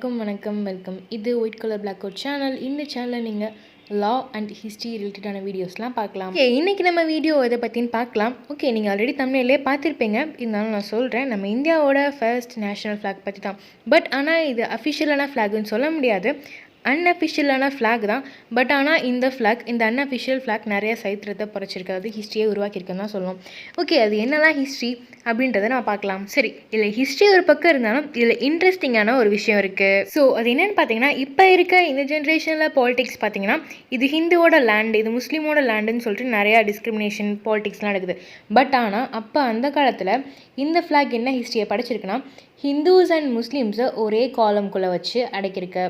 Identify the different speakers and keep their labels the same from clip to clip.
Speaker 1: வணக்கம் வெல்கம். இது white collar black coat channel. இந்த சேனலில் நீங்கள் லா அண்ட் ஹிஸ்ட்ரி ரிலேட்டடான வீடியோஸ்லாம் பார்க்கலாம். இன்றைக்கி நம்ம வீடியோ எதை பற்றின்னு பார்க்கலாம். நீங்கள் ஆல்ரெடி தமிழ்லேயே பார்த்துருப்பீங்க, இருந்தாலும் நான் சொல்கிறேன். நம்ம இந்தியாவோட ஃபர்ஸ்ட் நேஷ்னல் ஃப்ளாக் பற்றி தான். பட் ஆனால் இது அஃபிஷியலான ஃப்ளாக்னு சொல்ல முடியாது, அன்அஃபிஷியலான ஃப்ளாக் தான். பட் ஆனால் இந்த அன்அஃபிஷியல் ஃப்ளாக் நிறைய சரித்திரத்தை படைச்சிருக்காது, ஹிஸ்ட்ரியை உருவாக்கியிருக்குன்னு தான் சொல்லணும். அது என்னதான் ஹிஸ்ட்ரி அப்படின்றத நான் பார்க்கலாம். சரி, இதில் ஹிஸ்ட்ரி ஒரு பக்கம் இருந்தாலும் இதில் இன்ட்ரெஸ்டிங்கான ஒரு விஷயம் இருக்குது. ஸோ அது என்னென்னு பார்த்தீங்கன்னா, இப்போ இருக்க இந்த ஜென்ரேஷனில் பாலிடிக்ஸ் பார்த்தீங்கன்னா, இது ஹிந்துவோட லேண்டு, இது முஸ்லீமோட லேண்டுன்னு சொல்லிட்டு நிறையா டிஸ்கிரிமினேஷன் பாலிடிக்ஸ்லாம் நடக்குது. பட் ஆனால் அப்போ அந்த காலத்தில் இந்த ஃப்ளாக் என்ன ஹிஸ்ட்ரியை படைச்சிருக்குன்னா, ஹிந்துஸ் அண்ட் முஸ்லீம்ஸை ஒரே காலம்குள்ளே வச்சு அடைக்கிருக்கு.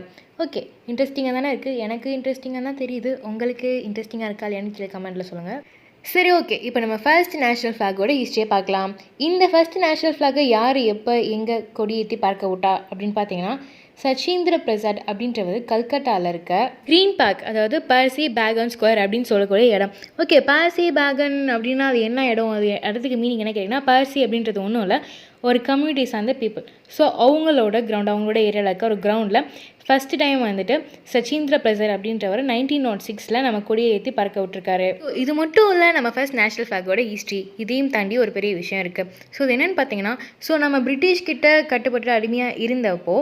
Speaker 1: இன்ட்ரெஸ்டிங்காக தானே இருக்குது. எனக்கு இன்ட்ரெஸ்டிங்காக தான் தெரியுது. உங்களுக்கு இன்ட்ரெஸ்டிங்காக இருக்கா இல்லையான்னு கீழே கமெண்ட்டில் சொல்லுங்கள். சரி, இப்போ நம்ம ஃபர்ஸ்ட் நேஷ்னல் ஃப்ளாகோட ஹிஸ்ட்ரியை பார்க்கலாம். இந்த ஃபர்ஸ்ட் நேஷ்னல் ஃப்ளாகை யார் எப்போ எங்கே கொடியேற்றி பார்க்க விட்டா அப்படின்னு பார்த்தீங்கன்னா, சச்சீந்திர பிரசாத் அப்படின்றவர் கல்கட்டாவில் இருக்க க்ரீன் பார்க், அதாவது பர்சி பேகன் ஸ்கொயர் அப்படின்னு சொல்லக்கூடிய இடம். பர்சி பேகன் அப்படின்னா அது என்ன இடம், அது இடத்துக்கு மீனிங் என்ன கேட்டிங்கன்னா, பர்சி அப்படின்றது ஒன்றும் இல்லை, ஒரு கம்யூனிட்டி சார்ந்த பீப்புள். ஸோ அவங்களோட கிரவுண்ட், அவங்களோட ஏரியாவில் இருக்க ஒரு கிரவுண்டில் ஃபஸ்ட்டு டைம் வந்துட்டு சச்சீந்திர பிரசாத் அப்படின்றவர் 1906 நம்ம கொடியை ஏற்றி பறக்க விட்டுருக்காரு. இது மட்டும் இல்லை, நம்ம ஃபர்ஸ்ட் நேஷ்னல் ஃப்ளாகோட ஹிஸ்ட்ரி இதையும் தாண்டி ஒரு பெரிய விஷயம் இருக்குது. ஸோ இது என்னென்னு பார்த்தீங்கன்னா, நம்ம பிரிட்டிஷ்கிட்ட கட்டுப்பட்டு அடிமையாக இருந்தப்போ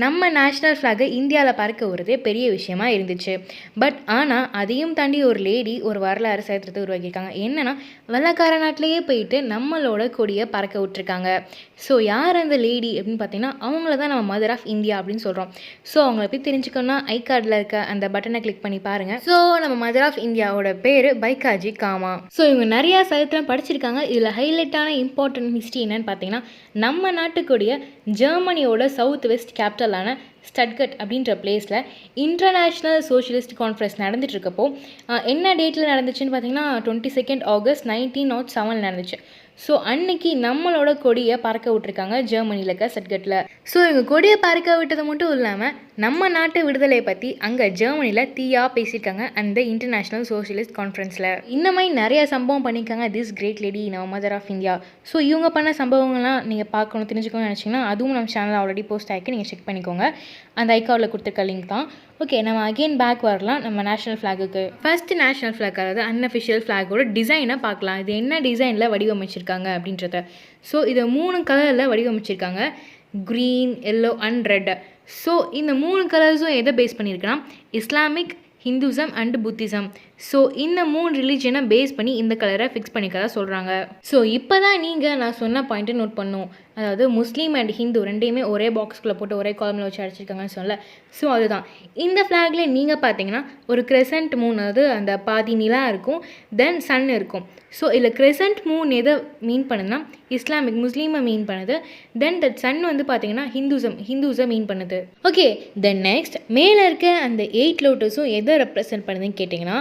Speaker 1: நம்ம நேஷ்னல் ஃப்ளாகை இந்தியாவில் பறக்க விடுறதே பெரிய விஷயமா இருந்துச்சு. பட் ஆனால் அதையும் தாண்டி ஒரு லேடி ஒரு வரலாறு சரித்திரத்தை உருவாக்கியிருக்காங்க. என்னென்னா, வெள்ளக்கார நாட்டிலேயே போயிட்டு நம்மளோட கொடியை பறக்க விட்டுருக்காங்க. ஸோ யார் அந்த லேடி அப்படின்னு பார்த்தீங்கன்னா, அவங்கள தான் நம்ம மதர் ஆஃப் இந்தியா அப்படின்னு சொல்கிறோம். ஸோ அவங்கள போய் தெரிஞ்சுக்கணும்னா ஐ கார்டில் இருக்க அந்த பட்டனை கிளிக் பண்ணி பாருங்கள். ஸோ நம்ம மதர் ஆஃப் இந்தியாவோட பேர் பைகாஜி காமா. ஸோ இவங்க நிறையா சரித்திரம் படிச்சிருக்காங்க. இதில் ஹைலைட்டான இம்பார்ட்டன்ட் ஹிஸ்ட்ரி என்னன்னு பார்த்தீங்கன்னா, நம்ம நாட்டுக்குடைய ஜெர்மனியோட சவுத் வெஸ்ட் கேபிட்டலான ஸ்டட்கட் அப்படின்ற பிளேஸில் இன்டர்நேஷ்னல் சோஷியலிஸ்ட் கான்ஃபரன்ஸ் நடந்துகிட்ருக்கப்போ என்ன டேட்டில் நடந்துச்சுன்னு பார்த்தீங்கன்னா, 22 ஆகஸ்ட் 1907 நடந்துச்சு. ஸோ அன்னைக்கு நம்மளோட கொடியை பறக்க விட்டுருக்காங்க ஜெர்மனியில் இருக்க ஸ்டட்கட்டில். ஸோ இவங்க கொடியை பறக்க விட்டது மட்டும் இல்லாமல் நம்ம நாட்டு விடுதலையை பற்றி அங்கே ஜெர்மனியில் தீயாக பேசியிருக்காங்க அந்த இன்டர்நேஷ்னல் சோஷியலிஸ்ட் கான்ஃபரன்ஸில். இந்த மாதிரி நிறைய சம்பவம் பண்ணியிருக்காங்க திஸ் கிரேட் லேடி, நம்ம மதர் ஆஃப் இந்தியா. ஸோ இவங்க பண்ண சம்பவங்கள்லாம் நீங்கள் பார்க்கணும், தெரிஞ்சுக்கணும்னு நினச்சிங்கன்னா அதுவும் நம்ம சேனலில் ஆல்ரெடி போஸ்ட் ஆகிருக்கு, நீங்கள் செக் பண்ணிக்கோங்க. அந்த ஐகார்டில் கொடுத்துருக்க லிங்க் தான். நம்ம அகெயின் பேக் வரலாம் நம்ம நேஷ்னல் ஃப்ளாகுக்கு. ஃபர்ஸ்ட் நேஷ்னல் ஃப்ளாக், அதாவது அன்அஃபிஷியல் ஃப்ளாகோட டிசைனை பார்க்கலாம். இது என்ன டிசைனில் வடிவமைச்சிருக்காங்க அப்படின்றத. ஸோ இதை 3 கலரில் வடிவமைச்சிருக்காங்க, green, yellow and red. So இந்த 3 கலர்ஸும் எதை பேஸ் பண்ணியிருக்குன்னா, Islamic, Hinduism and Buddhism. So இந்த 3 ரிலீஜனை பேஸ் பண்ணி இந்த கலரை ஃபிக்ஸ் பண்ணிக்கிறதா சொல்கிறாங்க. ஸோ இப்போ தான் நீங்கள் நான் சொன்ன பாயிண்ட்டை நோட் பண்ணும். அதாவது முஸ்லீம் அண்ட் ஹிந்து ரெண்டையுமே ஒரே பாக்ஸ்குள்ளே போட்டு ஒரே காலமில் வச்சு அடிச்சிருக்காங்கன்னு சொல்ல. ஸோ அதுதான் இந்த ஃப்ளாகில் நீங்கள் பார்த்தீங்கன்னா ஒரு கிரெசன்ட் மூன், அதாவது அந்த பாதி நிலா இருக்கும், தென் சன் இருக்கும். ஸோ இதில் கிரெசன்ட் மூன் எதை மீன் பண்ணுதுன்னா இஸ்லாமிக், முஸ்லீமை மீன் பண்ணுது. தென் தட் சன் வந்து பார்த்தீங்கன்னா ஹிந்துஸை மீன் பண்ணுது. தென் நெக்ஸ்ட் மேலே இருக்க அந்த 8 லோட்டஸும் எதை ரெப்ரசன்ட் பண்ணுதுன்னு கேட்டிங்கன்னா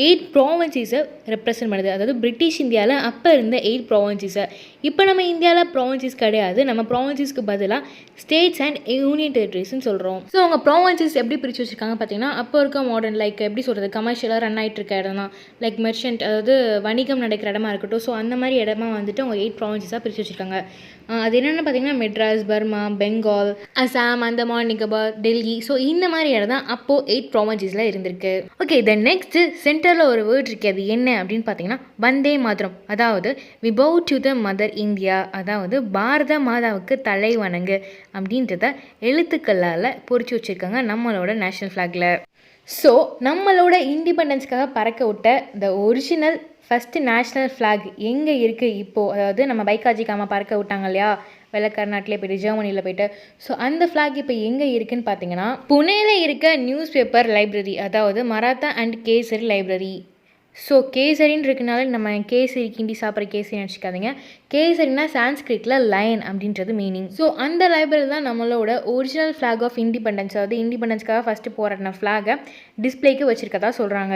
Speaker 1: 8 ப்ராவின்சஸை ரெப்ரசன்ட் பண்ணுது. அதாவது பிரிட்டிஷ் இந்தியாவில் அப்போ இருந்த 8 ப்ராவின்சஸை. இப்போ நம்ம இந்தியாவில் ப்ராவின்சஸ் கிடையாது, நம்ம ப்ராவின்சஸ்க்கு பதிலாக ஸ்டேட்ஸ் அண்ட் யூனியன் டெரிட்டரிஸ்ன்னு சொல்கிறோம். ஸோ அவங்க ப்ராவின்சஸ் எப்படி பிரித்து வச்சுருக்காங்க பார்த்தீங்கன்னா, அப்போ இருக்க மாடர்ன் எப்படி சொல்கிறது, கமர்ஷியலாக ரன் ஆகிட்டு இருக்க இடம் தான், மெர்ச்சன்ட், அதாவது வணிகம் நடக்கிற இடமா இருக்கட்டும். ஸோ அந்த மாதிரி இடமா வந்துட்டு அவங்க 8 ப்ராவின்சஸாக பிரித்து வச்சுருக்காங்க. அது என்னென்னு பார்த்தீங்கன்னா மெட்ராஸ், பர்மா, பெங்கால், அசாம், அந்தமான் நிக்கோபார், டெல்லி. ஸோ இந்த மாதிரி இடம் தான் அப்போது 8 ப்ராவின்சஸில் இருந்திருக்கு. தென் நெக்ஸ்ட்டு சென்டரில் ஒரு வேர்ட் இருக்குது, அது என்ன அப்படின்னு பார்த்தீங்கன்னா வந்தே மாதரம், அதாவது we bow to the mother India, அதாவது பாரத மாதாவுக்கு தலை வணங்கு அப்படின்றத எழுத்துக்களால் பொறிச்சு வச்சுருக்காங்க நம்மளோட நேஷ்னல் ஃப்ளாகில். ஸோ நம்மளோட இண்டிபெண்டன்ஸ்க்காக பறக்க விட்ட the original first national flag எங்கே இருக்குது இப்போது, அதாவது நம்ம பைகாஜி காமா பறக்க விட்டாங்க இல்லையா வெள்ளக்கார நாட்டிலே போய்ட்டு, ஜெர்மனியில் போய்ட்டு. ஸோ அந்த ஃப்ளாக் இப்போ எங்கே இருக்குதுன்னு பார்த்தீங்கன்னா புனேயில் இருக்க நியூஸ் பேப்பர் லைப்ரரி, அதாவது Maratha and Kesari library. So கேசரின்னு இருக்கனால நம்ம கேசரி கிண்டி சாப்பிட்ற கேசரி நினச்சிக்காதீங்க. கேசரினா சான்ஸ்கிரிட்டில் லைன் அப்படின்றது மீனிங். ஸோ அந்த லைப்ரரி தான் நம்மளோட ஒரிஜினல் ஃப்ளாக் ஆஃப் இண்டிபெண்டன்ஸ், அதாவது இண்டிபெண்டன்ஸ்க்காக ஃபஸ்ட்டு போராடின ஃப்ளாகை டிஸ்பிளேக்கு வச்சுருக்கதா சொல்கிறாங்க.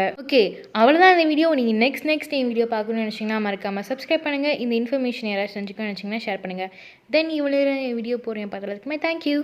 Speaker 1: அவ்வளோதான் இந்த வீடியோ. நீங்கள் நெக்ஸ்ட் டைம் வீடியோ பார்க்கணும்னு நினச்சிங்கன்னா மறக்காமல் சப்ஸ்கிரைப் பண்ணுங்கள். இந்த இன்ஃபர்மேஷன் யாராவது செஞ்சுக்கணும்னு நினச்சிங்கன்னா ஷேர் பண்ணுங்கள். தென் இவ்வளோ வீடியோ போகிறேன் பார்த்ததுக்குமே தேங்க்யூ.